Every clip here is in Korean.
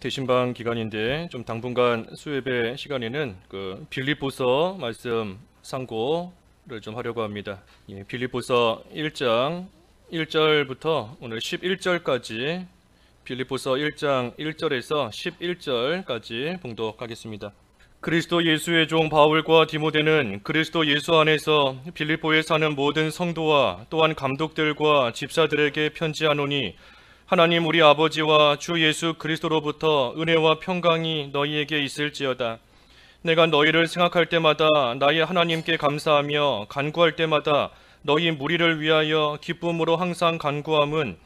대신방 기간인데 좀 당분간 수요예배 시간에는 빌립보서 말씀 상고를 좀 하려고 합니다. 빌립보서 1장 1절부터 오늘 11절까지 빌립보서 1장 1절에서 11절까지 봉독하겠습니다. 그리스도 예수의 종 바울과 디모데는 그리스도 예수 안에서 빌립보에 사는 모든 성도와 또한 감독들과 집사들에게 편지하노니 하나님 우리 아버지와 주 예수 그리스도로부터 은혜와 평강이 너희에게 있을지어다. 내가 너희를 생각할 때마다 나의 하나님께 감사하며 간구할 때마다 너희 무리를 위하여 기쁨으로 항상 간구함은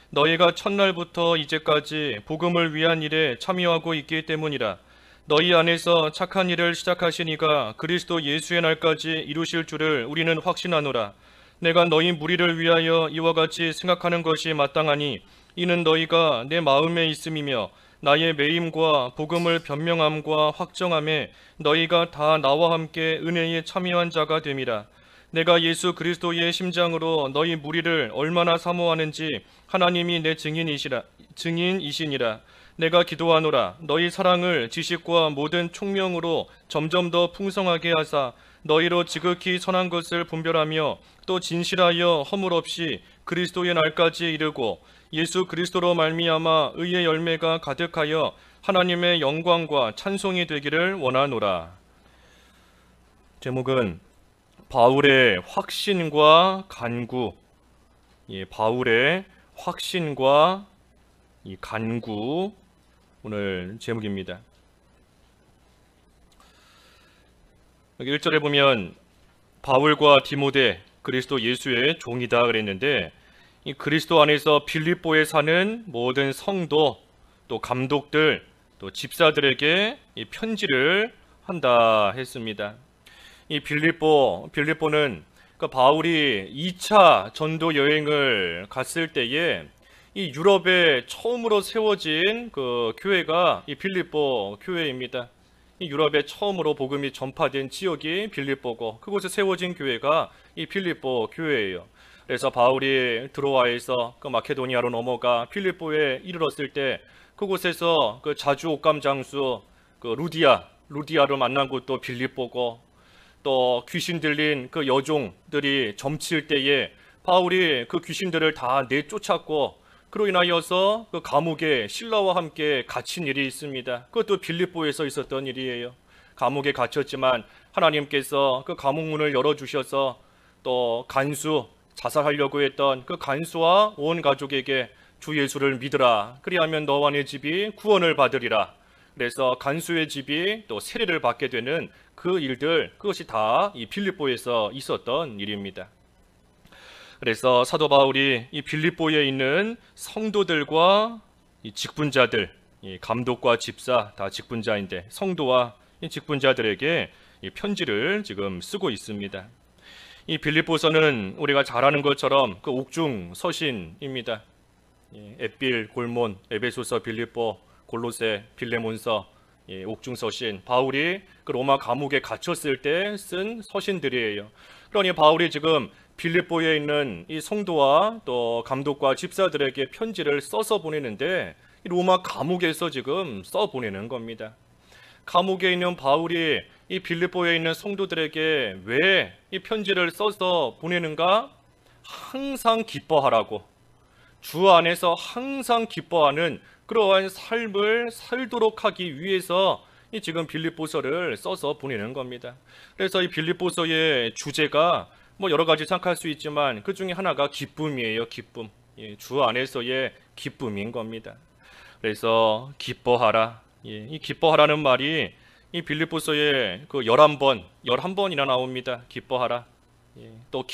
너희가 첫날부터 이제까지 복음을 위한 일에 참여하고 있기 때문이라. 너희 안에서 착한 일을 시작하신 이가 그리스도 예수의 날까지 이루실 줄을 우리는 확신하노라. 내가 너희 무리를 위하여 이와 같이 생각하는 것이 마땅하니 이는 너희가 내 마음에 있음이며 나의 매임과 복음을 변명함과 확정함에 너희가 다 나와 함께 은혜에 참여한 자가 됨이라. 내가 예수 그리스도의 심장으로 너희 무리를 얼마나 사모하는지 하나님이 내 증인이시니라. 내가 기도하노라. 너희 사랑을 지식과 모든 총명으로 점점 더 풍성하게 하사 너희로 지극히 선한 것을 분별하며 또 진실하여 허물 없이 그리스도의 날까지 이르고 예수 그리스도로 말미암아 의의 열매가 가득하여 하나님의 영광과 찬송이 되기를 원하노라. 제목은 바울의 확신과 간구. 바울의 확신과 이 간구, 오늘 제목입니다. 여기 1절에 보면 바울과 디모데 그리스도 예수의 종이다 그랬는데, 이 그리스도 안에서 빌립보에 사는 모든 성도, 또 감독들, 또 집사들에게 이 편지를 한다 했습니다. 이 빌립보는 바울이 2차 전도 여행을 갔을 때에 이 유럽에 처음으로 세워진 그 교회가 이 빌립보 교회입니다. 이 유럽에 처음으로 복음이 전파된 지역이 빌립보고 그곳에 세워진 교회가 이 빌립보 교회예요. 그래서 바울이 드로아에서 그 마케도니아로 넘어가 필립보에 이르렀을 때 그곳에서 그 자주 옥감 장수 그 루디아를 만난 곳도 빌립보고, 또 귀신 들린 그 여종들이 점칠 때에 바울이 그 귀신들을 다 내쫓았고 그로 인하여서 그 감옥에 신라와 함께 갇힌 일이 있습니다. 그것도 빌립보에서 있었던 일이에요. 감옥에 갇혔지만 하나님께서 그 감옥 문을 열어주셔서 또 자살하려고 했던 그 간수와 온 가족에게 주 예수를 믿으라. 그리하면 너와 내 집이 구원을 받으리라. 그래서 간수의 집이 또 세례를 받게 되는 그 일들, 그것이 다 이 빌립보에서 있었던 일입니다. 그래서 사도 바울이 이 빌립보에 있는 성도들과 이 직분자들, 이 감독과 집사 다 직분자인데 성도와 이 직분자들에게 이 편지를 지금 쓰고 있습니다. 이 빌립보서는 우리가 잘 아는 것처럼 그 옥중 서신입니다. 앳빌, 골몬, 에베소서, 빌립보, 골로새, 빌레몬서, 옥중 서신, 바울이 그 로마 감옥에 갇혔을 때 쓴 서신들이에요. 그러니 바울이 지금 빌립보에 있는 이 성도와 또 감독과 집사들에게 편지를 써서 보내는데 이 로마 감옥에서 지금 써 보내는 겁니다. 감옥에 있는 바울이 이 빌립보에 있는 성도들에게 왜 이 편지를 써서 보내는가? 항상 기뻐하라고, 주 안에서 항상 기뻐하는 그러한 삶을 살도록 하기 위해서 이 지금 빌립보서를 써서 보내는 겁니다. 그래서 이 빌립보서의 주제가 여러 가지 생각할 수 있지만 그 중에 하나가 기쁨이에요. 기쁨. 주 안에서의 기쁨인 겁니다. 그래서 기뻐하라. 이 기뻐하라는 말이 이 빌립보서에 그 11번이나 나옵니다. 기뻐하라. 또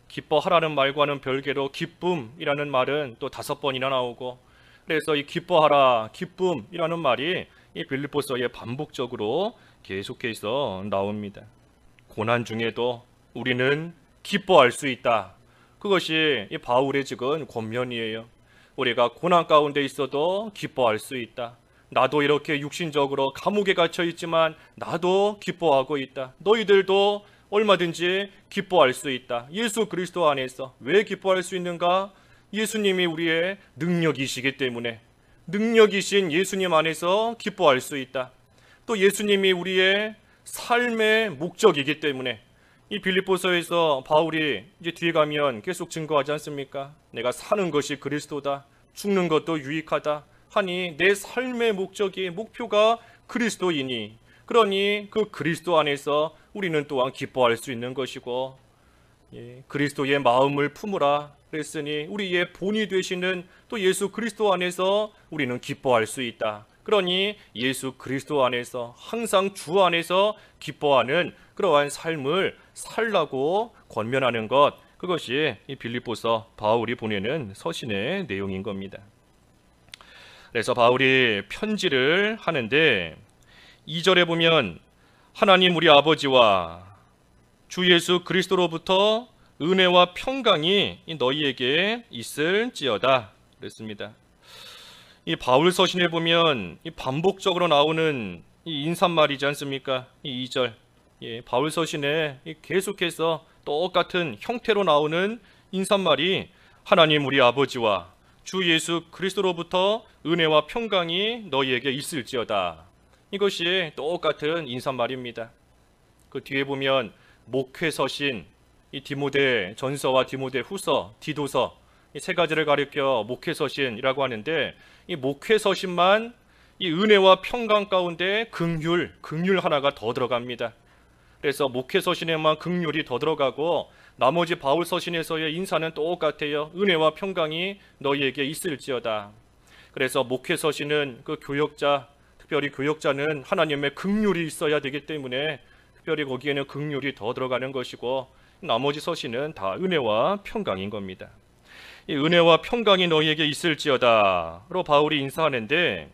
기뻐하라는 말과는 별개로 기쁨이라는 말은 또 5번이나 나오고, 그래서 이 기뻐하라, 기쁨이라는 말이 이 빌립보서에 반복적으로 계속해서 나옵니다. 고난 중에도 우리는 기뻐할 수 있다. 그것이 이 바울의 지금 권면이에요. 우리가 고난 가운데 있어도 기뻐할 수 있다. 나도 이렇게 육신적으로 감옥에 갇혀 있지만 나도 기뻐하고 있다. 너희들도 얼마든지 기뻐할 수 있다. 예수 그리스도 안에서. 왜 기뻐할 수 있는가? 예수님이 우리의 능력이시기 때문에, 능력이신 예수님 안에서 기뻐할 수 있다. 또 예수님이 우리의 삶의 목적이기 때문에 이 빌립보서에서 바울이 이제 뒤에 가면 계속 증거하지 않습니까? 내가 사는 것이 그리스도다, 죽는 것도 유익하다 하니 내 삶의 목표가 그리스도이니, 그러니 그 그리스도 안에서 우리는 또한 기뻐할 수 있는 것이고, 그리스도의 마음을 품으라 그랬으니 우리의 본이 되시는 또 예수 그리스도 안에서 우리는 기뻐할 수 있다. 그러니 예수 그리스도 안에서 항상 주 안에서 기뻐하는 그러한 삶을 살라고 권면하는 것, 그것이 이 빌립보서 바울이 보내는 서신의 내용인 겁니다. 그래서 바울이 편지를 하는데 2절에 보면 하나님 우리 아버지와 주 예수 그리스도로부터 은혜와 평강이 너희에게 있을지어다 그랬습니다. 이 바울 서신에 보면 이 반복적으로 나오는 이 인사말이지 않습니까? 이 2절. 바울 서신에 계속해서 똑같은 형태로 나오는 인사말이 하나님 우리 아버지와 주 예수 그리스도로부터 은혜와 평강이 너희에게 있을지어다. 이것이 똑같은 인사말입니다. 그 뒤에 보면 목회서신, 이 디모데 전서와 디모데 후서, 디도서 이 세 가지를 가리켜 목회서신이라고 하는데, 이 목회서신만 이 은혜와 평강 가운데 긍휼 하나가 더 들어갑니다. 그래서 목회서신에만 긍휼이 더 들어가고 나머지 바울 서신에서의 인사는 똑같아요. 은혜와 평강이 너희에게 있을지어다. 그래서 목회서신은 그 교역자, 특별히 교역자는 하나님의 긍휼이 있어야 되기 때문에 특별히 거기에는 긍휼이 더 들어가는 것이고, 나머지 서신은 다 은혜와 평강인 겁니다. 이 은혜와 평강이 너희에게 있을지어다로 바울이 인사하는데,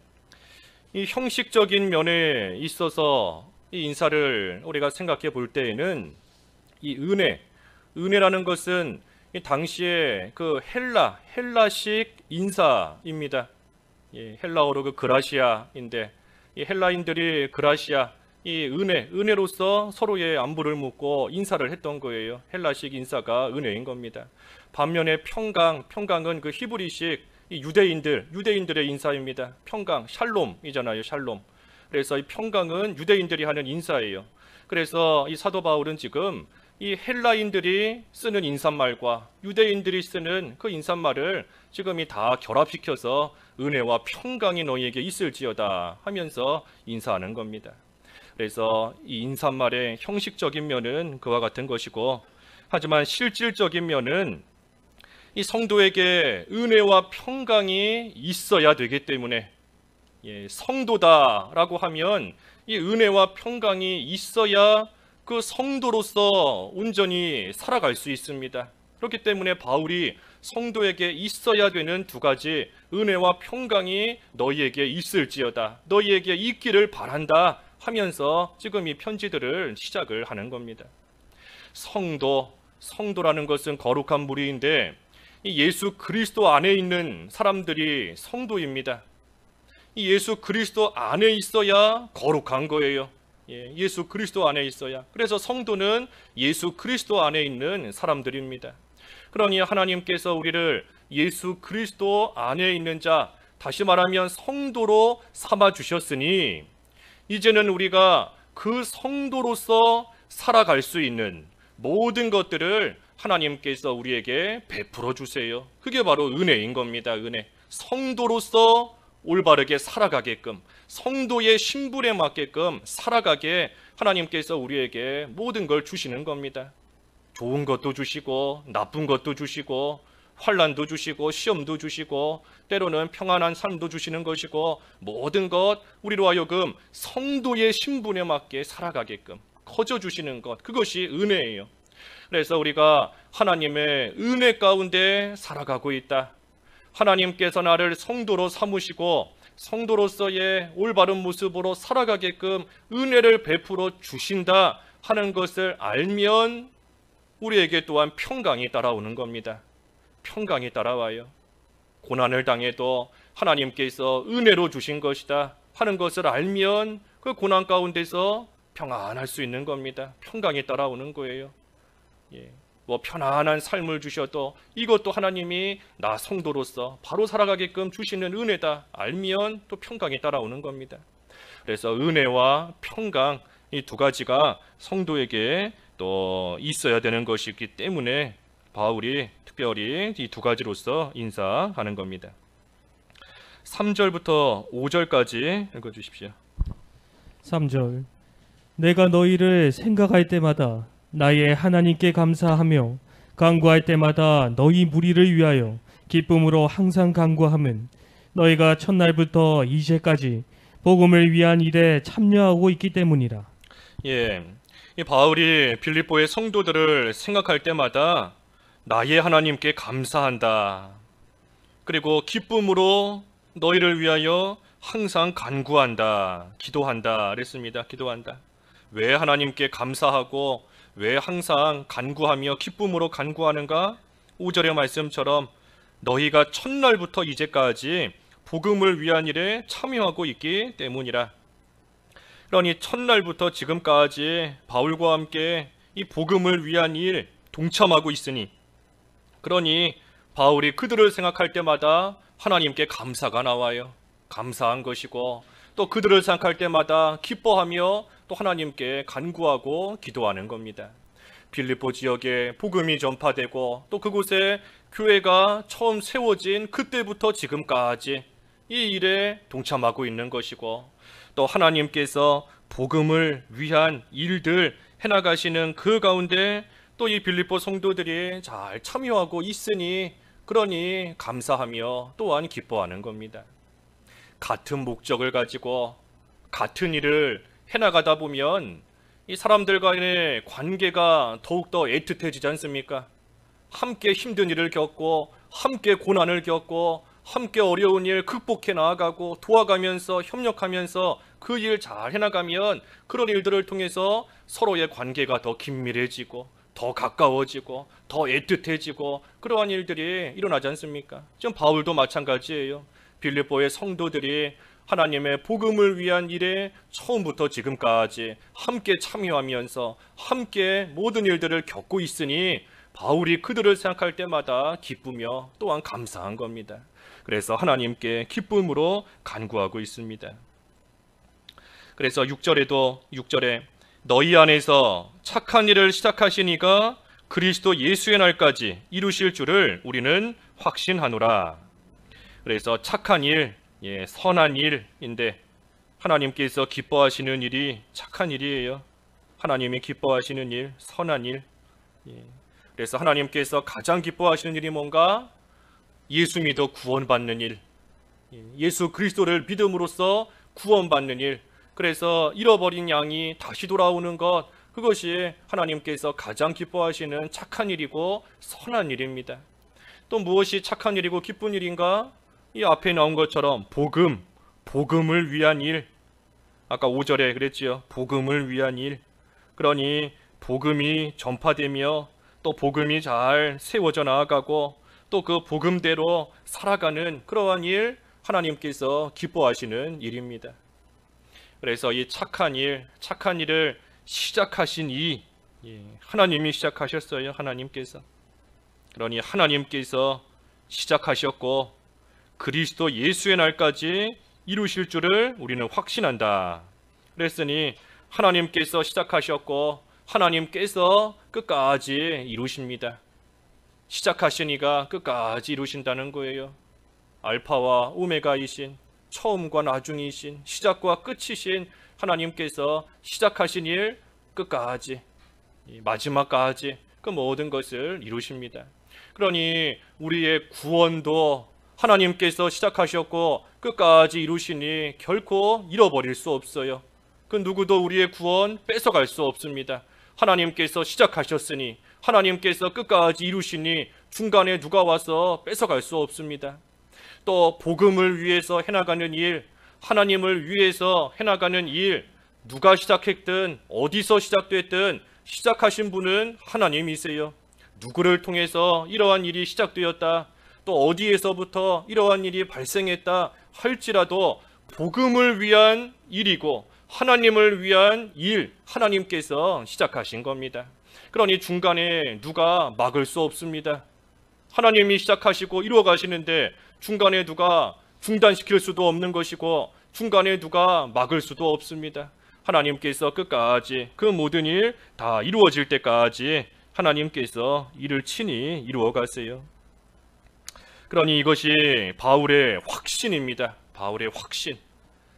이 형식적인 면에 있어서 이 인사를 우리가 생각해 볼 때에는 이 은혜라는 것은 이 당시에 그 헬라식 인사입니다. 헬라어로 그 그라시아인데, 이 헬라인들이 그라시아, 이 은혜로서 서로의 안부를 묻고 인사를 했던 거예요. 헬라식 인사가 은혜인 겁니다. 반면에 평강은 그 히브리식 이 유대인들의 인사입니다. 평강, 샬롬이잖아요. 샬롬. 그래서 이 평강은 유대인들이 하는 인사예요. 그래서 이 사도 바울은 지금 이 헬라인들이 쓰는 인사말과 유대인들이 쓰는 그 인사말을 지금이 다 결합시켜서 은혜와 평강이 너희에게 있을지어다 하면서 인사하는 겁니다. 그래서 이 인사말의 형식적인 면은 그와 같은 것이고, 하지만 실질적인 면은 이 성도에게 은혜와 평강이 있어야 되기 때문에, 성도다라고 하면 이 은혜와 평강이 있어야 그 성도로서 온전히 살아갈 수 있습니다. 그렇기 때문에 바울이 성도에게 있어야 되는 두 가지, 은혜와 평강이 너희에게 있을지어다, 너희에게 있기를 바란다 하면서 지금 이 편지들을 시작을 하는 겁니다. 성도라는 것은 거룩한 무리인데, 이 예수 그리스도 안에 있는 사람들이 성도입니다. 이 예수 그리스도 안에 있어야 거룩한 거예요. 예수 그리스도 안에 있어야. 그래서 성도는 예수 그리스도 안에 있는 사람들입니다. 그러니 하나님께서 우리를 예수 그리스도 안에 있는 자, 다시 말하면 성도로 삼아 주셨으니 이제는 우리가 그 성도로서 살아갈 수 있는 모든 것들을 하나님께서 우리에게 베풀어 주세요. 그게 바로 은혜인 겁니다. 은혜. 성도로서 올바르게 살아가게끔, 성도의 신분에 맞게끔 살아가게 하나님께서 우리에게 모든 걸 주시는 겁니다. 좋은 것도 주시고 나쁜 것도 주시고 환난도 주시고 시험도 주시고 때로는 평안한 삶도 주시는 것이고, 모든 것 우리로 하여금 성도의 신분에 맞게 살아가게끔 커져 주시는 것, 그것이 은혜예요. 그래서 우리가 하나님의 은혜 가운데 살아가고 있다. 하나님께서 나를 성도로 삼으시고 성도로서의 올바른 모습으로 살아가게끔 은혜를 베풀어 주신다 하는 것을 알면 우리에게 또한 평강이 따라오는 겁니다. 평강이 따라와요. 고난을 당해도 하나님께서 은혜로 주신 것이다 하는 것을 알면 그 고난 가운데서 평안할 수 있는 겁니다. 평강이 따라오는 거예요. 뭐 편안한 삶을 주셔도 이것도 하나님이 나 성도로서 바로 살아가게끔 주시는 은혜다 알면 또 평강이 따라오는 겁니다. 그래서 은혜와 평강 이 두 가지가 성도에게 또 있어야 되는 것이기 때문에 바울이 특별히 이 두 가지로서 인사하는 겁니다. 3절부터 5절까지 읽어주십시오. 3절. 내가 너희를 생각할 때마다 나의 하나님께 감사하며 간구할 때마다 너희 무리를 위하여 기쁨으로 항상 간구함은 너희가 첫날부터 이제까지 복음을 위한 일에 참여하고 있기 때문이라. 예, 이 바울이 빌립보의 성도들을 생각할 때마다 나의 하나님께 감사한다. 그리고 기쁨으로 너희를 위하여 항상 간구한다, 기도한다 그랬습니다. 기도한다. 왜 하나님께 감사하고 왜 항상 간구하며 기쁨으로 간구하는가? 5절의 말씀처럼 너희가 첫날부터 이제까지 복음을 위한 일에 참여하고 있기 때문이라. 그러니 첫날부터 지금까지 바울과 함께 이 복음을 위한 일 동참하고 있으니, 그러니 바울이 그들을 생각할 때마다 하나님께 감사가 나와요. 감사한 것이고, 또 그들을 생각할 때마다 기뻐하며 또 하나님께 간구하고 기도하는 겁니다. 빌립보 지역에 복음이 전파되고 또 그곳에 교회가 처음 세워진 그때부터 지금까지 이 일에 동참하고 있는 것이고, 또 하나님께서 복음을 위한 일들 해나가시는 그 가운데 또 이 빌립보 성도들이 잘 참여하고 있으니, 그러니 감사하며 또한 기뻐하는 겁니다. 같은 목적을 가지고 같은 일을 해나가다 보면 이 사람들 간의 관계가 더욱더 애틋해지지 않습니까? 함께 힘든 일을 겪고 함께 고난을 겪고 함께 어려운 일 극복해 나아가고 도와가면서 협력하면서 그 일 잘 해나가면 그런 일들을 통해서 서로의 관계가 더 긴밀해지고 더 가까워지고 더 애틋해지고 그러한 일들이 일어나지 않습니까? 지금 바울도 마찬가지예요. 빌립보의 성도들이 하나님의 복음을 위한 일에 처음부터 지금까지 함께 참여하면서 함께 모든 일들을 겪고 있으니 바울이 그들을 생각할 때마다 기쁘며 또한 감사한 겁니다. 그래서 하나님께 기쁨으로 간구하고 있습니다. 그래서 6절에 너희 안에서 착한 일을 시작하신 이가 그리스도 예수의 날까지 이루실 줄을 우리는 확신하노라. 그래서 착한 일, 선한 일인데 하나님께서 기뻐하시는 일이 착한 일이에요. 하나님이 기뻐하시는 일, 선한 일. 그래서 하나님께서 가장 기뻐하시는 일이 뭔가? 예수 믿어 구원받는 일, 예수 그리스도를 믿음으로써 구원받는 일. 그래서 잃어버린 양이 다시 돌아오는 것, 그것이 하나님께서 가장 기뻐하시는 착한 일이고 선한 일입니다. 또 무엇이 착한 일이고 기쁜 일인가? 이 앞에 나온 것처럼 복음을 위한 일. 아까 5절에 그랬지요. 복음을 위한 일. 그러니 복음이 전파되며 또 복음이 잘 세워져 나아가고 또 그 복음대로 살아가는 그러한 일, 하나님께서 기뻐하시는 일입니다. 그래서 이 착한 일을 시작하신 하나님이 시작하셨어요. 하나님께서. 그러니 하나님께서 시작하셨고 그리스도 예수의 날까지 이루실 줄을 우리는 확신한다. 그랬으니 하나님께서 시작하셨고 하나님께서 끝까지 이루십니다. 시작하신 이가 끝까지 이루신다는 거예요. 알파와 오메가이신, 처음과 나중이신, 시작과 끝이신 하나님께서 시작하신 일 끝까지, 마지막까지 그 모든 것을 이루십니다. 그러니 우리의 구원도 하나님께서 시작하셨고 끝까지 이루시니 결코 잃어버릴 수 없어요. 그 누구도 우리의 구원 뺏어갈 수 없습니다. 하나님께서 시작하셨으니 하나님께서 끝까지 이루시니 중간에 누가 와서 뺏어갈 수 없습니다. 또 복음을 위해서 해나가는 일, 하나님을 위해서 해나가는 일, 누가 시작했든 어디서 시작됐든 시작하신 분은 하나님이세요. 누구를 통해서 이러한 일이 시작되었다, 또 어디에서부터 이러한 일이 발생했다 할지라도 복음을 위한 일이고 하나님을 위한 일, 하나님께서 시작하신 겁니다. 그러니 중간에 누가 막을 수 없습니다. 하나님이 시작하시고 이루어 가시는데 중간에 누가 중단시킬 수도 없는 것이고 중간에 누가 막을 수도 없습니다. 하나님께서 끝까지 그 모든 일 다 이루어질 때까지 하나님께서 이를 친히 이루어 가세요. 그러니 이것이 바울의 확신입니다. 바울의 확신.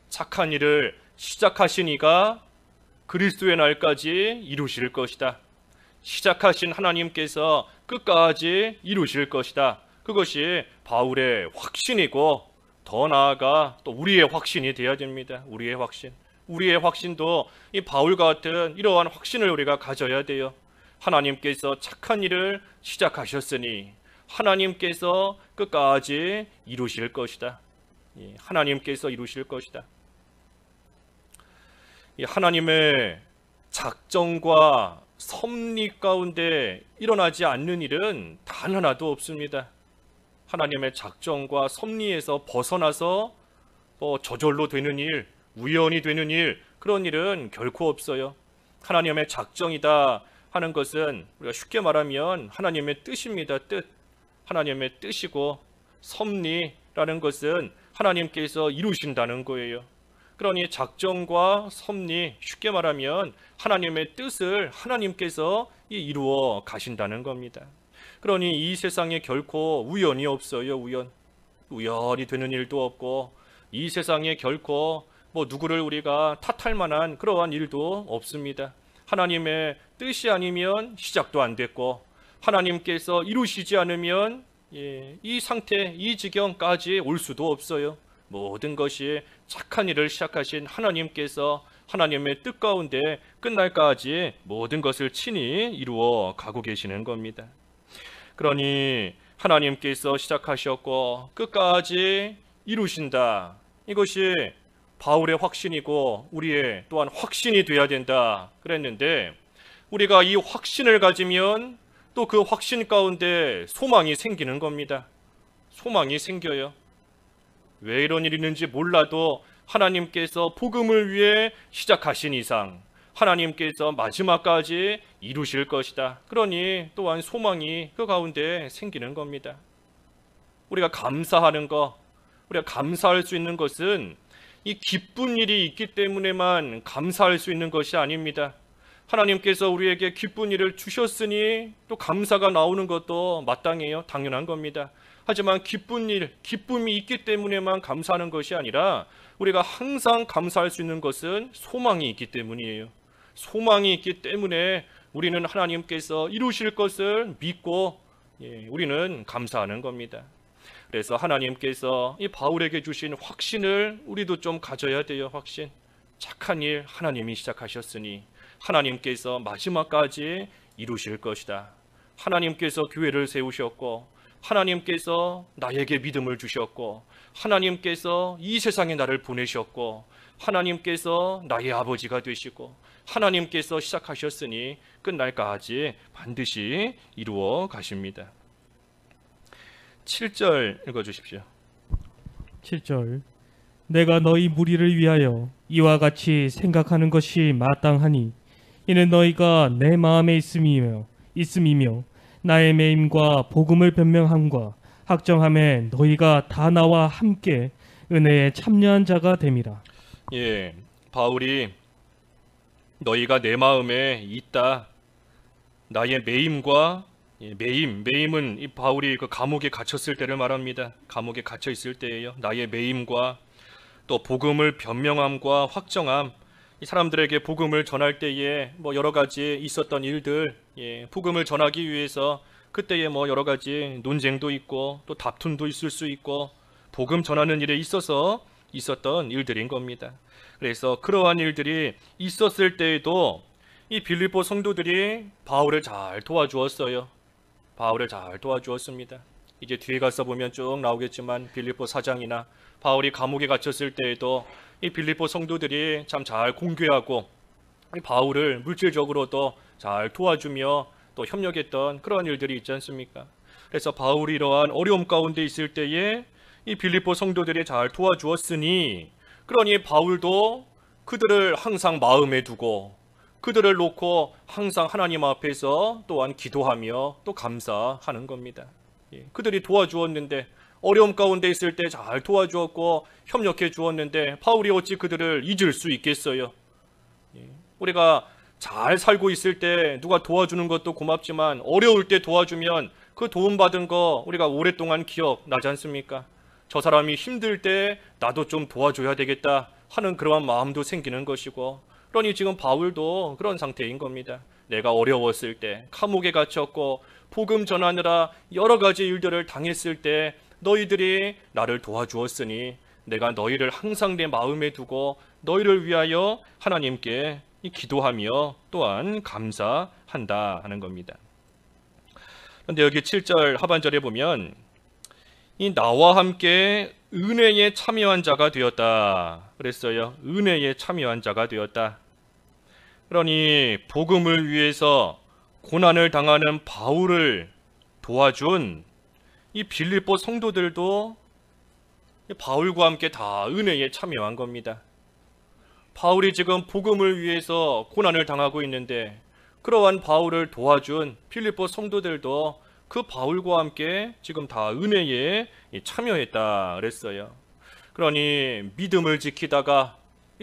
착한 일을 시작하신 이가 그리스도의 날까지 이루실 것이다. 시작하신 하나님께서 끝까지 이루실 것이다. 그것이 바울의 확신이고 더 나아가 또 우리의 확신이 되어야 됩니다. 우리의 확신. 우리의 확신도 이 바울과 같은 이러한 확신을 우리가 가져야 돼요. 하나님께서 착한 일을 시작하셨으니 하나님께서 끝까지 이루실 것이다. 하나님께서 이루실 것이다. 하나님의 작정과 섭리 가운데 일어나지 않는 일은 단 하나도 없습니다. 하나님의 작정과 섭리에서 벗어나서 저절로 되는 일, 우연히 되는 일, 그런 일은 결코 없어요. 하나님의 작정이다 하는 것은 우리가 쉽게 말하면 하나님의 뜻입니다. 뜻. 하나님의 뜻이고 섭리라는 것은 하나님께서 이루신다는 거예요. 그러니 작정과 섭리, 쉽게 말하면 하나님의 뜻을 하나님께서 이루어 가신다는 겁니다. 그러니 이 세상에 결코 우연이 없어요. 우연이 되는 일도 없고 이 세상에 결코 누구를 우리가 탓할 만한 그러한 일도 없습니다. 하나님의 뜻이 아니면 시작도 안 됐고 하나님께서 이루시지 않으면 이 상태, 이 지경까지 올 수도 없어요. 모든 것이 착한 일을 시작하신 하나님께서 하나님의 뜻 가운데 끝날까지 모든 것을 친히 이루어 가고 계시는 겁니다. 그러니 하나님께서 시작하셨고 끝까지 이루신다. 이것이 바울의 확신이고 우리의 또한 확신이 되어야 된다 그랬는데, 우리가 이 확신을 가지면 또 그 확신 가운데 소망이 생기는 겁니다. 소망이 생겨요. 왜 이런 일이 있는지 몰라도 하나님께서 복음을 위해 시작하신 이상 하나님께서 마지막까지 이루실 것이다. 그러니 또한 소망이 그 가운데 생기는 겁니다. 우리가 감사하는 것, 우리가 감사할 수 있는 것은 이 기쁜 일이 있기 때문에만 감사할 수 있는 것이 아닙니다. 하나님께서 우리에게 기쁜 일을 주셨으니 또 감사가 나오는 것도 마땅해요. 당연한 겁니다. 하지만 기쁜 일, 기쁨이 있기 때문에만 감사하는 것이 아니라 우리가 항상 감사할 수 있는 것은 소망이 있기 때문이에요. 소망이 있기 때문에 우리는 하나님께서 이루실 것을 믿고 우리는 감사하는 겁니다. 그래서 하나님께서 이 바울에게 주신 확신을 우리도 좀 가져야 돼요. 확신. 착한 일 하나님이 시작하셨으니 하나님께서 마지막까지 이루실 것이다. 하나님께서 교회를 세우셨고 하나님께서 나에게 믿음을 주셨고 하나님께서 이 세상에 나를 보내셨고 하나님께서 나의 아버지가 되시고 하나님께서 시작하셨으니 끝날까지 반드시 이루어 가십니다. 7절 읽어주십시오. 7절. 내가 너희 무리를 위하여 이와 같이 생각하는 것이 마땅하니 이는 너희가 내 마음에 있음이며 나의 매임과 복음을 변명함과 확정함에 너희가 다 나와 함께 은혜에 참여한 자가 됨이라. 바울이 너희가 내 마음에 있다. 나의 매임과 매임은 이 바울이 그 감옥에 갇혔을 때를 말합니다. 감옥에 갇혀 있을 때예요. 나의 매임과 또 복음을 변명함과 확정함. 이 사람들에게 복음을 전할 때에 여러 가지 있었던 일들, 복음을 전하기 위해서 그때에 여러 가지 논쟁도 있고 또 다툼도 있을 수 있고 복음 전하는 일에 있어서 있었던 일들인 겁니다. 그래서 그러한 일들이 있었을 때에도 이 빌립보 성도들이 바울을 잘 도와주었어요. 바울을 잘 도와주었습니다. 이제 뒤에 가서 보면 쭉 나오겠지만 빌립보 4장이나 바울이 감옥에 갇혔을 때에도 이 빌립보 성도들이 참 잘 공교하고 바울을 물질적으로도 잘 도와주며 또 협력했던 그런 일들이 있지 않습니까? 그래서 바울이 이러한 어려움 가운데 있을 때에 이 빌립보 성도들이 잘 도와주었으니 그러니 바울도 그들을 항상 마음에 두고 그들을 놓고 항상 하나님 앞에서 또한 기도하며 또 감사하는 겁니다. 그들이 도와주었는데, 어려움 가운데 있을 때 잘 도와주었고 협력해 주었는데 바울이 어찌 그들을 잊을 수 있겠어요? 우리가 잘 살고 있을 때 누가 도와주는 것도 고맙지만 어려울 때 도와주면 그 도움받은 거 우리가 오랫동안 기억나지 않습니까? 저 사람이 힘들 때 나도 좀 도와줘야 되겠다 하는 그러한 마음도 생기는 것이고, 그러니 지금 바울도 그런 상태인 겁니다. 내가 어려웠을 때, 감옥에 갇혔고 복음 전하느라 여러 가지 일들을 당했을 때 너희들이 나를 도와주었으니 내가 너희를 항상 내 마음에 두고 너희를 위하여 하나님께 기도하며 또한 감사한다 하는 겁니다. 그런데 여기 7절 하반절에 보면 이 나와 함께 은혜에 참여한 자가 되었다 그랬어요. 은혜에 참여한 자가 되었다. 그러니 복음을 위해서 고난을 당하는 바울을 도와준 이 빌립보 성도들도 바울과 함께 다 은혜에 참여한 겁니다. 바울이 지금 복음을 위해서 고난을 당하고 있는데 그러한 바울을 도와준 빌립보 성도들도 그 바울과 함께 지금 다 은혜에 참여했다 그랬어요. 그러니 믿음을 지키다가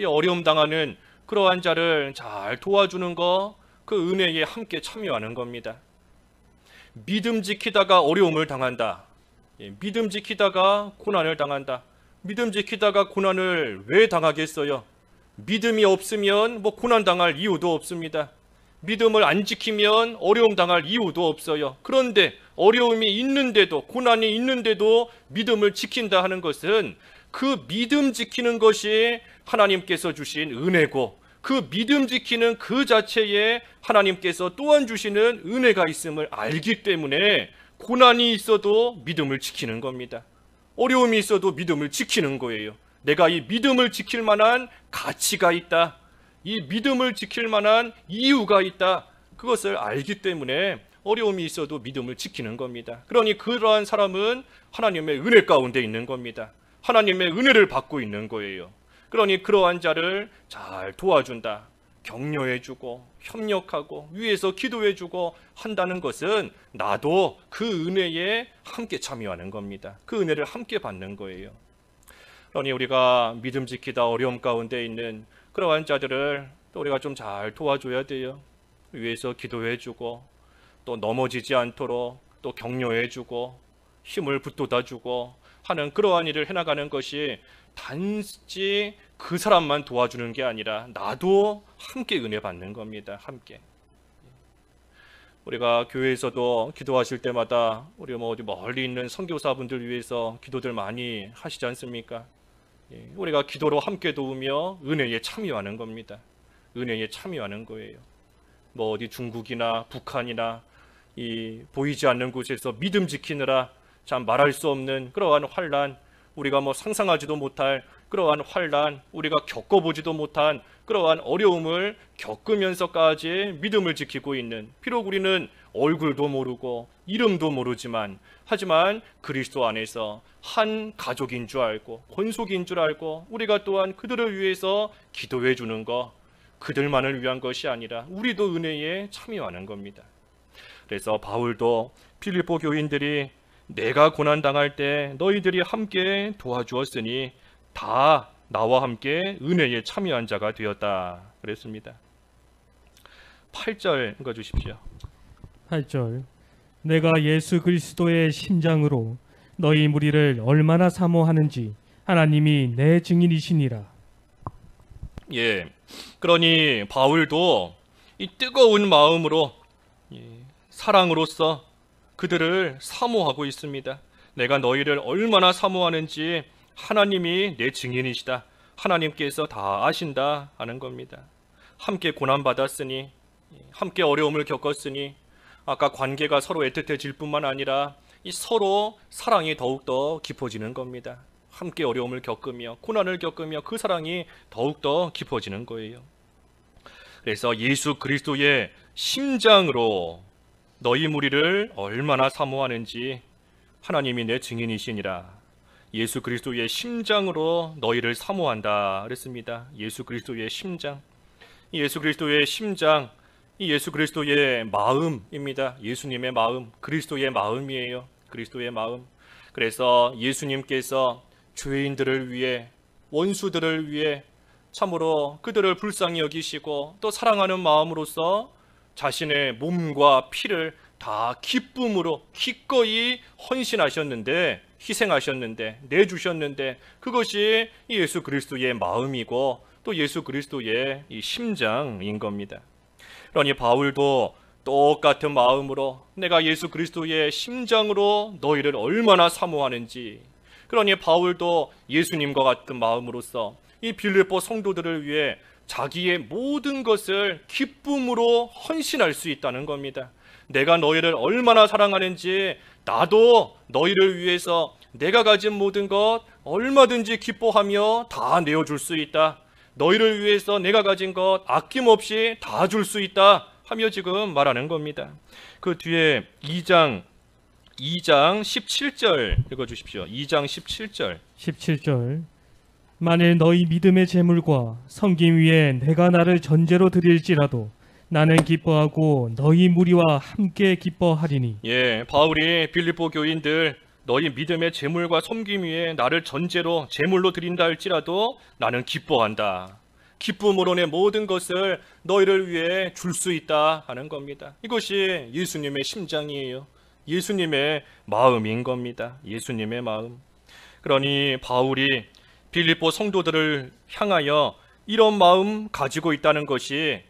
어려움 당하는 그러한 자를 잘 도와주는 거, 그 은혜에 함께 참여하는 겁니다. 믿음 지키다가 어려움을 당한다. 믿음 지키다가 고난을 당한다. 믿음 지키다가 고난을 왜 당하겠어요? 믿음이 없으면 고난 당할 이유도 없습니다. 믿음을 안 지키면 어려움 당할 이유도 없어요. 그런데 어려움이 있는데도, 고난이 있는데도 믿음을 지킨다 하는 것은 그 믿음 지키는 것이 하나님께서 주신 은혜고, 그 믿음 지키는 그 자체에 하나님께서 또한 주시는 은혜가 있음을 알기 때문에 고난이 있어도 믿음을 지키는 겁니다. 어려움이 있어도 믿음을 지키는 거예요. 내가 이 믿음을 지킬 만한 가치가 있다. 이 믿음을 지킬 만한 이유가 있다. 그것을 알기 때문에 어려움이 있어도 믿음을 지키는 겁니다. 그러니 그러한 사람은 하나님의 은혜 가운데 있는 겁니다. 하나님의 은혜를 받고 있는 거예요. 그러니 그러한 자를 잘 도와준다, 격려해주고 협력하고 위에서 기도해주고 한다는 것은 나도 그 은혜에 함께 참여하는 겁니다. 그 은혜를 함께 받는 거예요. 그러니 우리가 믿음 지키다 어려움 가운데 있는 그러한 자들을 또 우리가 좀 잘 도와줘야 돼요. 위에서 기도해주고 또 넘어지지 않도록 또 격려해주고 힘을 북돋아주고 하는 그러한 일을 해나가는 것이 단지 그 사람만 도와주는 게 아니라 나도 함께 은혜 받는 겁니다. 함께. 우리가 교회에서도 기도하실 때마다 우리 어디 멀리 있는 선교사분들 위해서 기도들 많이 하시지 않습니까? 우리가 기도로 함께 도우며 은혜에 참여하는 겁니다. 은혜에 참여하는 거예요. 어디 중국이나 북한이나 이 보이지 않는 곳에서 믿음 지키느라 참 말할 수 없는 그러한 환난, 우리가 상상하지도 못할 그러한 환난, 우리가 겪어보지도 못한 그러한 어려움을 겪으면서까지 믿음을 지키고 있는, 비록 우리는 얼굴도 모르고 이름도 모르지만 하지만 그리스도 안에서 한 가족인 줄 알고 권속인 줄 알고 우리가 또한 그들을 위해서 기도해 주는 것, 그들만을 위한 것이 아니라 우리도 은혜에 참여하는 겁니다. 그래서 바울도 빌립보 교인들이 내가 고난당할 때 너희들이 함께 도와주었으니 다 나와 함께 은혜에 참여한 자가 되었다 그랬습니다. 8절 읽어주십시오. 8절 내가 예수 그리스도의 심장으로 너희 무리를 얼마나 사모하는지 하나님이 내 증인이시니라. 그러니 바울도 이 뜨거운 마음으로 사랑으로서 그들을 사모하고 있습니다. 내가 너희를 얼마나 사모하는지 하나님이 내 증인이시다. 하나님께서 다 아신다 하는 겁니다. 함께 고난받았으니, 함께 어려움을 겪었으니 아까 관계가 서로 애틋해질 뿐만 아니라 이 서로 사랑이 더욱더 깊어지는 겁니다. 함께 어려움을 겪으며 고난을 겪으며 그 사랑이 더욱더 깊어지는 거예요. 그래서 예수 그리스도의 심장으로 너희 무리를 얼마나 사모하는지 하나님이 내 증인이시니라. 예수 그리스도의 심장으로 너희를 사모한다 그랬습니다. 예수 그리스도의 심장. 이 예수 그리스도의 심장, 이 예수 그리스도의 마음입니다. 예수님의 마음, 그리스도의 마음이에요. 그리스도의 마음. 그래서 예수님께서 죄인들을 위해, 원수들을 위해 참으로 그들을 불쌍히 여기시고 또 사랑하는 마음으로서 자신의 몸과 피를 다 기쁨으로 기꺼이 헌신하셨는데, 희생하셨는데, 내주셨는데, 그것이 예수 그리스도의 마음이고 또 예수 그리스도의 이 심장인 겁니다. 그러니 바울도 똑같은 마음으로 내가 예수 그리스도의 심장으로 너희를 얼마나 사모하는지, 그러니 바울도 예수님과 같은 마음으로서 이 빌립보 성도들을 위해 자기의 모든 것을 기쁨으로 헌신할 수 있다는 겁니다. 내가 너희를 얼마나 사랑하는지 나도 너희를 위해서 내가 가진 모든 것 얼마든지 기뻐하며 다 내어줄 수 있다. 너희를 위해서 내가 가진 것 아낌없이 다 줄 수 있다 하며 지금 말하는 겁니다. 그 뒤에 2장 17절 읽어주십시오. 2장 17절. 17절. 만일 너희 믿음의 재물과 섬김 위에 내가 나를 전제로 드릴지라도 나는 기뻐하고 너희 무리와 함께 기뻐하리니. 예, 바울이 빌립보 교인들 너희 믿음의 재물과 섬김 위에 나를 전제로 재물로 드린다 할지라도 나는 기뻐한다. 기쁨으로 내 모든 것을 너희를 위해 줄 수 있다 하는 겁니다. 이것이 예수님의 심장이에요. 예수님의 마음인 겁니다. 예수님의 마음. 그러니 바울이 빌립보 성도들을 향하여 이런 마음 가지고 있다는 것이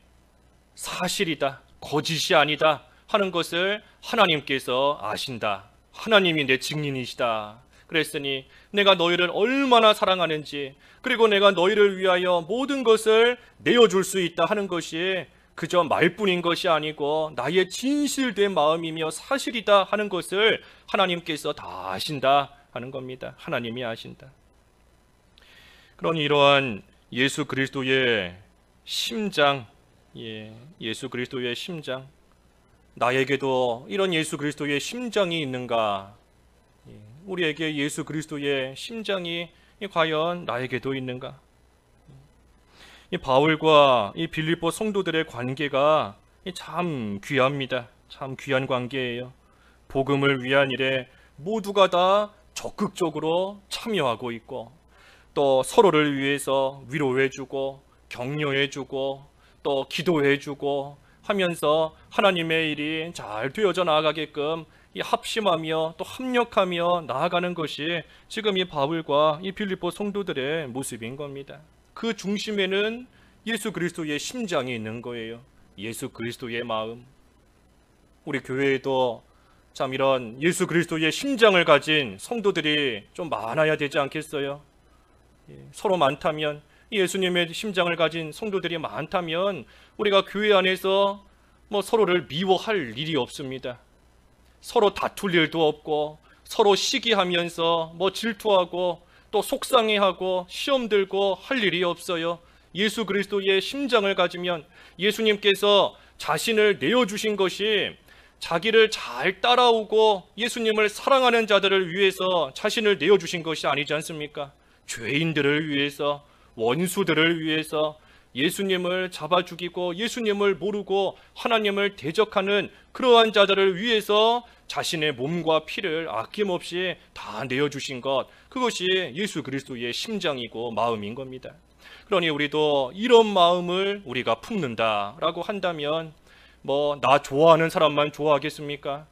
사실이다, 거짓이 아니다 하는 것을 하나님께서 아신다. 하나님이 내 증인이시다. 그랬으니 내가 너희를 얼마나 사랑하는지, 그리고 내가 너희를 위하여 모든 것을 내어줄 수 있다 하는 것이 그저 말뿐인 것이 아니고 나의 진실된 마음이며 사실이다 하는 것을 하나님께서 다 아신다 하는 겁니다. 하나님이 아신다. 그러니 이러한 예수 그리스도의 심장, 예수 그리스도의 심장, 나에게도 이런 예수 그리스도의 심장이 있는가? 우리에게 예수 그리스도의 심장이 과연 나에게도 있는가? 이 바울과 이 빌립보 성도들의 관계가 참 귀합니다. 참 귀한 관계예요. 복음을 위한 일에 모두가 다 적극적으로 참여하고 있고, 또 서로를 위해서 위로해주고 격려해주고 또 기도해주고 하면서 하나님의 일이 잘 되어져 나아가게끔 이 합심하며 또 합력하며 나아가는 것이 지금 이 바울과 이 빌립보 성도들의 모습인 겁니다. 그 중심에는 예수 그리스도의 심장이 있는 거예요. 예수 그리스도의 마음. 우리 교회에도 참 이런 예수 그리스도의 심장을 가진 성도들이 좀 많아야 되지 않겠어요? 서로 많다면, 예수님의 심장을 가진 성도들이 많다면 우리가 교회 안에서 서로를 미워할 일이 없습니다. 서로 다툴 일도 없고, 서로 시기하면서 질투하고 또 속상해하고 시험 들고 할 일이 없어요. 예수 그리스도의 심장을 가지면 예수님께서 자신을 내어주신 것이 자기를 잘 따라오고 예수님을 사랑하는 자들을 위해서 자신을 내어주신 것이 아니지 않습니까? 죄인들을 위해서, 원수들을 위해서 예수님을 잡아 죽이고 예수님을 모르고 하나님을 대적하는 그러한 자들을 위해서 자신의 몸과 피를 아낌없이 다 내어주신 것, 그것이 예수 그리스도의 심장이고 마음인 겁니다. 그러니 우리도 이런 마음을 우리가 품는다라고 한다면 나 좋아하는 사람만 좋아하겠습니까?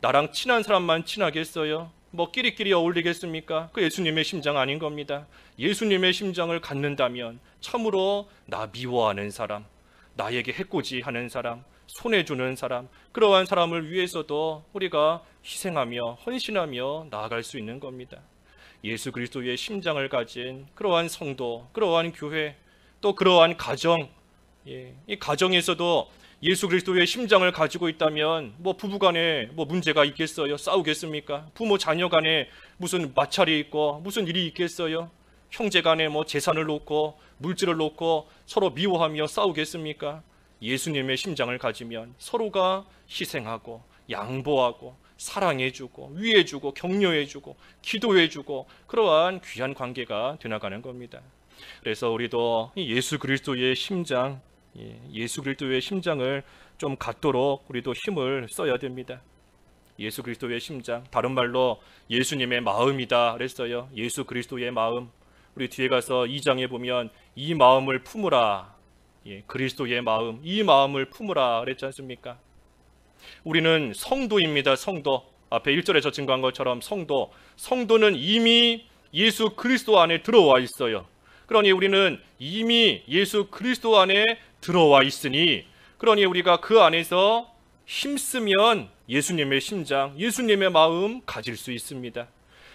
나랑 친한 사람만 친하겠어요? 끼리끼리 어울리겠습니까? 그 예수님의 심장 아닌 겁니다. 예수님의 심장을 갖는다면 참으로 나 미워하는 사람, 나에게 해코지하는 사람, 손해주는 사람, 그러한 사람을 위해서도 우리가 희생하며 헌신하며 나아갈 수 있는 겁니다. 예수 그리스도의 심장을 가진 그러한 성도, 그러한 교회, 또 그러한 가정, 이 가정에서도 예수 그리스도의 심장을 가지고 있다면 부부간에 문제가 있겠어요? 싸우겠습니까? 부모 자녀 간에 무슨 마찰이 있고 무슨 일이 있겠어요? 형제 간에 재산을 놓고 물질을 놓고 서로 미워하며 싸우겠습니까? 예수님의 심장을 가지면 서로가 희생하고 양보하고 사랑해주고 위해주고 격려해주고 기도해주고 그러한 귀한 관계가 되나가는 겁니다. 그래서 우리도 이 예수 그리스도의 심장, 예수 그리스도의 심장을 좀 갖도록 우리도 힘을 써야 됩니다. 예수 그리스도의 심장, 다른 말로 예수님의 마음이다 그랬어요. 예수 그리스도의 마음. 우리 뒤에 가서 2장에 보면 이 마음을 품으라. 그리스도의 마음, 이 마음을 품으라 그랬지 않습니까? 우리는 성도입니다. 성도. 앞에 1절에 저 증거한 것처럼 성도는 이미 예수 그리스도 안에 들어와 있어요. 그러니 우리는 이미 예수 그리스도 안에 들어와 있으니, 그러니 우리가 그 안에서 힘쓰면 예수님의 심장, 예수님의 마음 가질 수 있습니다.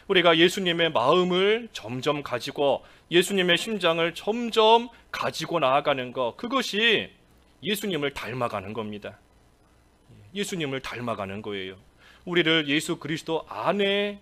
우리가 예수님의 마음을 점점 가지고 예수님의 심장을 점점 가지고 나아가는 것, 그것이 예수님을 닮아가는 겁니다. 예수님을 닮아가는 거예요. 우리를 예수 그리스도 안에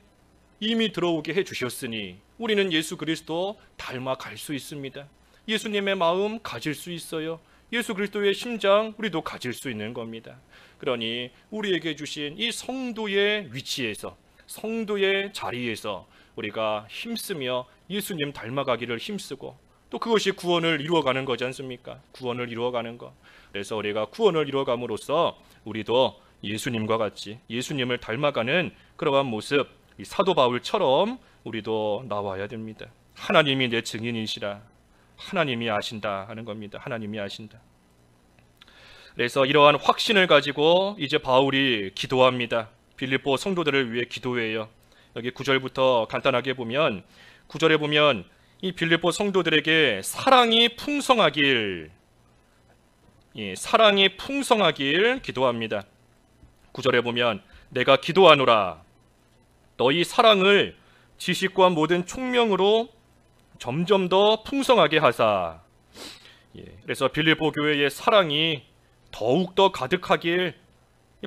이미 들어오게 해주셨으니 우리는 예수 그리스도 닮아갈 수 있습니다. 예수님의 마음 가질 수 있어요. 예수 그리스도의 심장 우리도 가질 수 있는 겁니다. 그러니 우리에게 주신 이 성도의 위치에서, 성도의 자리에서 우리가 힘쓰며 예수님 닮아가기를 힘쓰고, 또 그것이 구원을 이루어가는 거지 않습니까? 구원을 이루어가는 것. 그래서 우리가 구원을 이루어감으로써 우리도 예수님과 같이 예수님을 닮아가는 그러한 모습, 이 사도 바울처럼 우리도 나와야 됩니다. 하나님이 내 증인이시라. 하나님이 아신다 하는 겁니다. 하나님이 아신다. 그래서 이러한 확신을 가지고 이제 바울이 기도합니다. 빌립보 성도들을 위해 기도해요. 여기 9절부터 간단하게 보면, 9절에 보면 이 빌립보 성도들에게 사랑이 풍성하길, 사랑이 풍성하길 기도합니다. 9절에 보면 내가 기도하노라 너희 사랑을 지식과 모든 총명으로 점점 더 풍성하게 하사. 그래서 빌립보 교회의 사랑이 더욱더 가득하길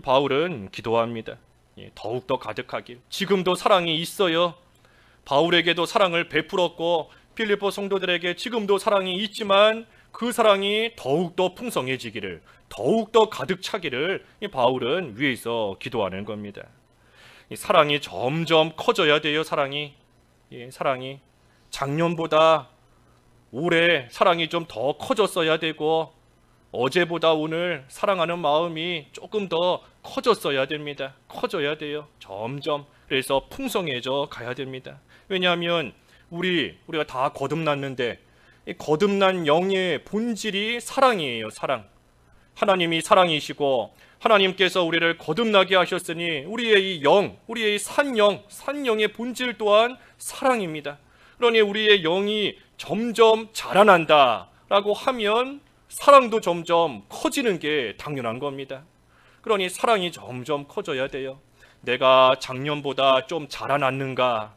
바울은 기도합니다. 더욱더 가득하길. 지금도 사랑이 있어요. 바울에게도 사랑을 베풀었고 빌립보 성도들에게 지금도 사랑이 있지만 그 사랑이 더욱더 풍성해지기를, 더욱더 가득 차기를 바울은 위에서 기도하는 겁니다. 사랑이 점점 커져야 돼요. 사랑이 작년보다 올해 사랑이 좀 더 커졌어야 되고, 어제보다 오늘 사랑하는 마음이 조금 더 커졌어야 됩니다. 커져야 돼요. 점점. 그래서 풍성해져 가야 됩니다. 왜냐하면 우리가 다 거듭났는데 이 거듭난 영의 본질이 사랑이에요. 사랑. 하나님이 사랑이시고 하나님께서 우리를 거듭나게 하셨으니 우리의 이 영, 우리의 이 산영의 본질 또한 사랑입니다. 그러니 우리의 영이 점점 자라난다라고 하면 사랑도 점점 커지는 게 당연한 겁니다. 그러니 사랑이 점점 커져야 돼요. 내가 작년보다 좀 자라났는가?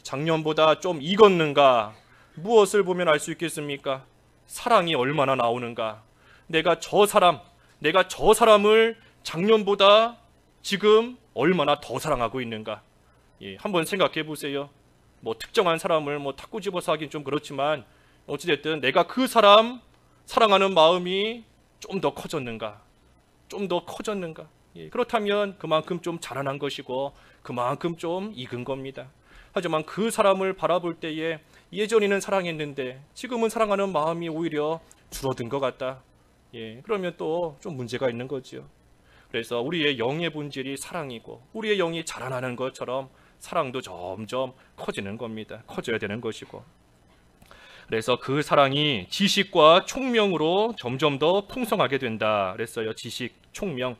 작년보다 좀 익었는가? 무엇을 보면 알 수 있겠습니까? 사랑이 얼마나 나오는가? 내가 저 사람을 작년보다 지금 얼마나 더 사랑하고 있는가? 한번 생각해 보세요. 특정한 사람을 탁구 집어서 하긴 좀 그렇지만 어찌됐든 내가 그 사람 사랑하는 마음이 좀 더 커졌는가? 그렇다면 그만큼 좀 자라난 것이고 그만큼 좀 익은 겁니다. 하지만 그 사람을 바라볼 때에 예전에는 사랑했는데 지금은 사랑하는 마음이 오히려 줄어든 것 같다. 그러면 또 좀 문제가 있는 거지요. 그래서 우리의 영의 본질이 사랑이고 우리의 영이 자라나는 것처럼 사랑도 점점 커지는 겁니다. 커져야 되는 것이고. 그래서 그 사랑이 지식과 총명으로 점점 더 풍성하게 된다 그랬어요. 지식, 총명.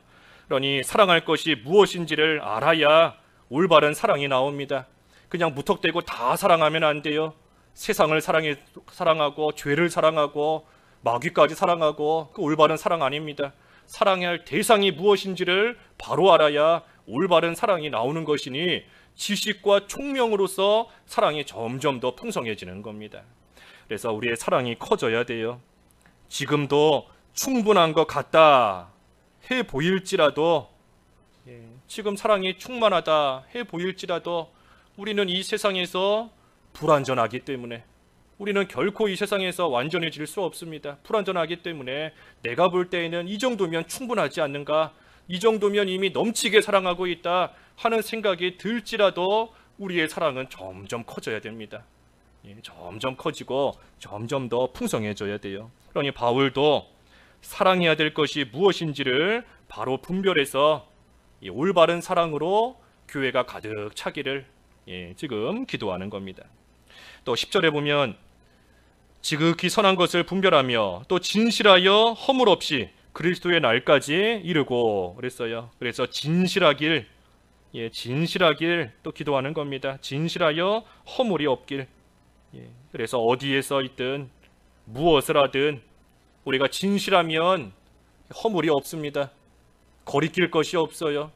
그러니 사랑할 것이 무엇인지를 알아야 올바른 사랑이 나옵니다. 그냥 무턱대고 다 사랑하면 안 돼요. 세상을 사랑하고 죄를 사랑하고 마귀까지 사랑하고 그 올바른 사랑 아닙니다. 사랑할 대상이 무엇인지를 바로 알아야 올바른 사랑이 나오는 것이니 지식과 총명으로서 사랑이 점점 더 풍성해지는 겁니다. 그래서 우리의 사랑이 커져야 돼요. 지금도 충분한 것 같다 해 보일지라도, 지금 사랑이 충만하다 해 보일지라도 우리는 이 세상에서 불완전하기 때문에, 우리는 결코 이 세상에서 완전해질 수 없습니다. 불완전하기 때문에 내가 볼 때에는 이 정도면 충분하지 않는가, 이 정도면 이미 넘치게 사랑하고 있다 하는 생각이 들지라도 우리의 사랑은 점점 커져야 됩니다. 점점 커지고 점점 더 풍성해져야 돼요. 그러니 바울도 사랑해야 될 것이 무엇인지를 바로 분별해서 이 올바른 사랑으로 교회가 가득 차기를 지금 기도하는 겁니다. 또 10절에 보면 지극히 선한 것을 분별하며 또 진실하여 허물 없이 그리스도의 날까지 이르고 그랬어요. 그래서 진실하길 또 기도하는 겁니다. 진실하여 허물이 없길. 그래서 어디에서 있든 무엇을 하든 우리가 진실하면 허물이 없습니다. 거리낄 것이 없어요.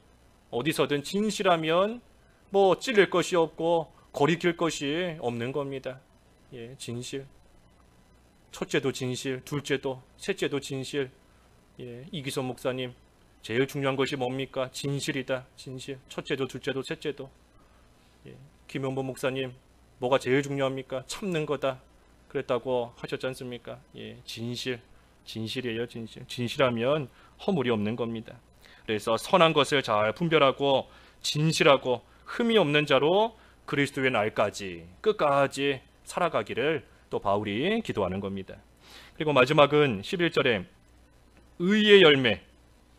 어디서든 진실하면 뭐 찔릴 것이 없고 거리낄 것이 없는 겁니다. 진실. 첫째도 진실, 둘째도, 셋째도 진실. 이기선 목사님, 제일 중요한 것이 뭡니까? 진실이다. 진실. 첫째도, 둘째도, 셋째도. 김용범 목사님, 뭐가 제일 중요합니까? 참는 거다. 그랬다고 하셨지 않습니까? 진실. 진실이에요, 진실. 진실하면 허물이 없는 겁니다. 그래서 선한 것을 잘 분별하고 진실하고 흠이 없는 자로 그리스도의 날까지 끝까지 살아가기를 또 바울이 기도하는 겁니다. 그리고 마지막은 11절에 의의 열매,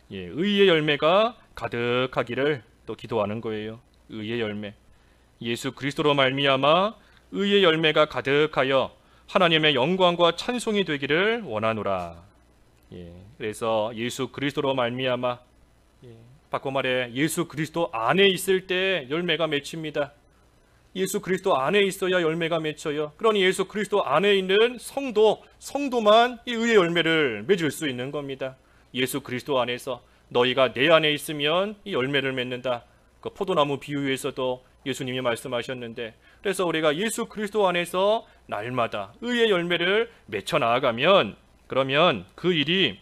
의의 열매가 가득하기를 또 기도하는 거예요. 의의 열매. 예수 그리스도로 말미암아 의의 열매가 가득하여 하나님의 영광과 찬송이 되기를 원하노라. 그래서 예수 그리스도로 말미암아, 바꿔 말해 예수 그리스도 안에 있을 때 열매가 맺힙니다. 예수 그리스도 안에 있어야 열매가 맺혀요. 그러니 예수 그리스도 안에 있는 성도만 이 의의 열매를 맺을 수 있는 겁니다. 예수 그리스도 안에서 너희가 내 안에 있으면 이 열매를 맺는다. 그 포도나무 비유에서도 예수님이 말씀하셨는데, 그래서 우리가 예수 그리스도 안에서 날마다 의의 열매를 맺혀 나아가면, 그러면 그 일이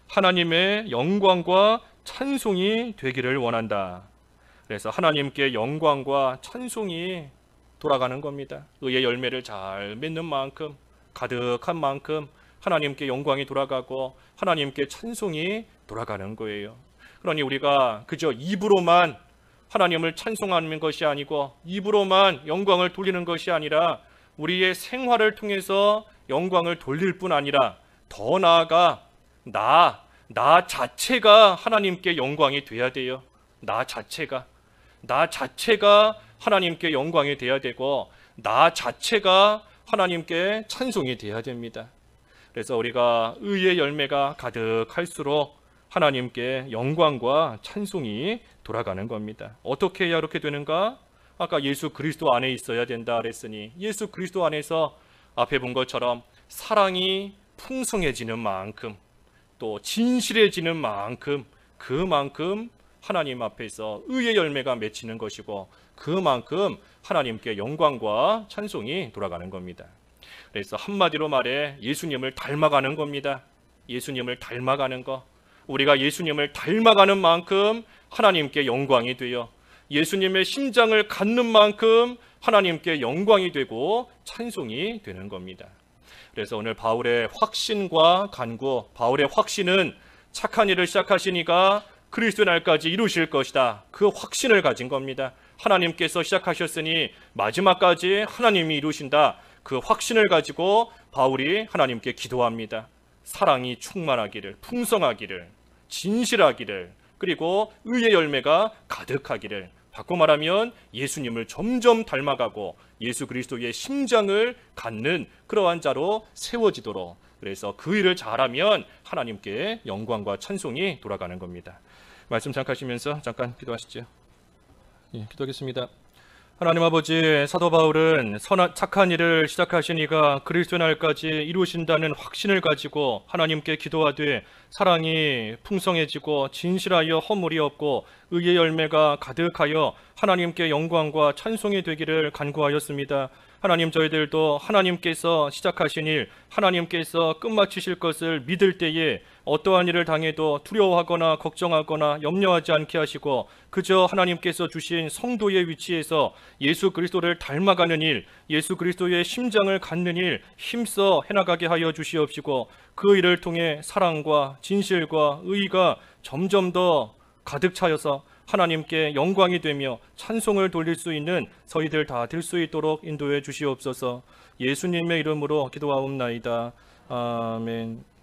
하나님의 영광과 찬송이 되기를 원한다. 그래서 하나님께 영광과 찬송이 돌아가는 겁니다. 의의 열매를 잘 맺는 만큼, 가득한 만큼 하나님께 영광이 돌아가고 하나님께 찬송이 돌아가는 거예요. 그러니 우리가 그저 입으로만 하나님을 찬송하는 것이 아니고 입으로만 영광을 돌리는 것이 아니라 우리의 생활을 통해서 영광을 돌릴 뿐 아니라 더 나아가 나 자체가 하나님께 영광이 돼야 돼요. 나 자체가 하나님께 영광이 돼야 되고 나 자체가 하나님께 찬송이 돼야 됩니다. 그래서 우리가 의의 열매가 가득할수록 하나님께 영광과 찬송이 돌아가는 겁니다. 어떻게 해야 이렇게 되는가? 아까 예수 그리스도 안에 있어야 된다 그랬으니 예수 그리스도 안에서 앞에 본 것처럼 사랑이 풍성해지는 만큼 또 진실해지는 만큼 그만큼 하나님 앞에서 의의 열매가 맺히는 것이고 그만큼 하나님께 영광과 찬송이 돌아가는 겁니다. 그래서 한마디로 말해 예수님을 닮아가는 겁니다. 예수님을 닮아가는 거. 우리가 예수님을 닮아가는 만큼 하나님께 영광이 되어 예수님의 심장을 갖는 만큼 하나님께 영광이 되고 찬송이 되는 겁니다. 그래서 오늘 바울의 확신과 간구, 바울의 확신은 착한 일을 시작하시니까 그리스도의 날까지 이루실 것이다. 그 확신을 가진 겁니다. 하나님께서 시작하셨으니 마지막까지 하나님이 이루신다. 그 확신을 가지고 바울이 하나님께 기도합니다. 사랑이 충만하기를, 풍성하기를, 진실하기를, 그리고 의의 열매가 가득하기를, 바꿔 말하면 예수님을 점점 닮아가고 예수 그리스도의 심장을 갖는 그러한 자로 세워지도록, 그래서 그 일을 잘하면 하나님께 영광과 찬송이 돌아가는 겁니다. 말씀 잠깐 하시면서 잠깐 기도하시죠. 기도하겠습니다. 하나님 아버지, 사도 바울은 착한 일을 시작하시니가 그리스도 날까지 이루신다는 확신을 가지고 하나님께 기도하되 사랑이 풍성해지고 진실하여 허물이 없고 의의 열매가 가득하여 하나님께 영광과 찬송이 되기를 간구하였습니다. 하나님, 저희들도 하나님께서 시작하신 일, 하나님께서 끝마치실 것을 믿을 때에 어떠한 일을 당해도 두려워하거나 걱정하거나 염려하지 않게 하시고 그저 하나님께서 주신 성도의 위치에서 예수 그리스도를 닮아가는 일, 예수 그리스도의 심장을 갖는 일 힘써 해나가게 하여 주시옵시고 그 일을 통해 사랑과 진실과 의가 점점 더 가득 차여서 하나님께 영광이 되며 찬송을 돌릴 수 있는 저희들 다 될 수 있도록 인도해 주시옵소서. 예수님의 이름으로 기도하옵나이다. 아멘.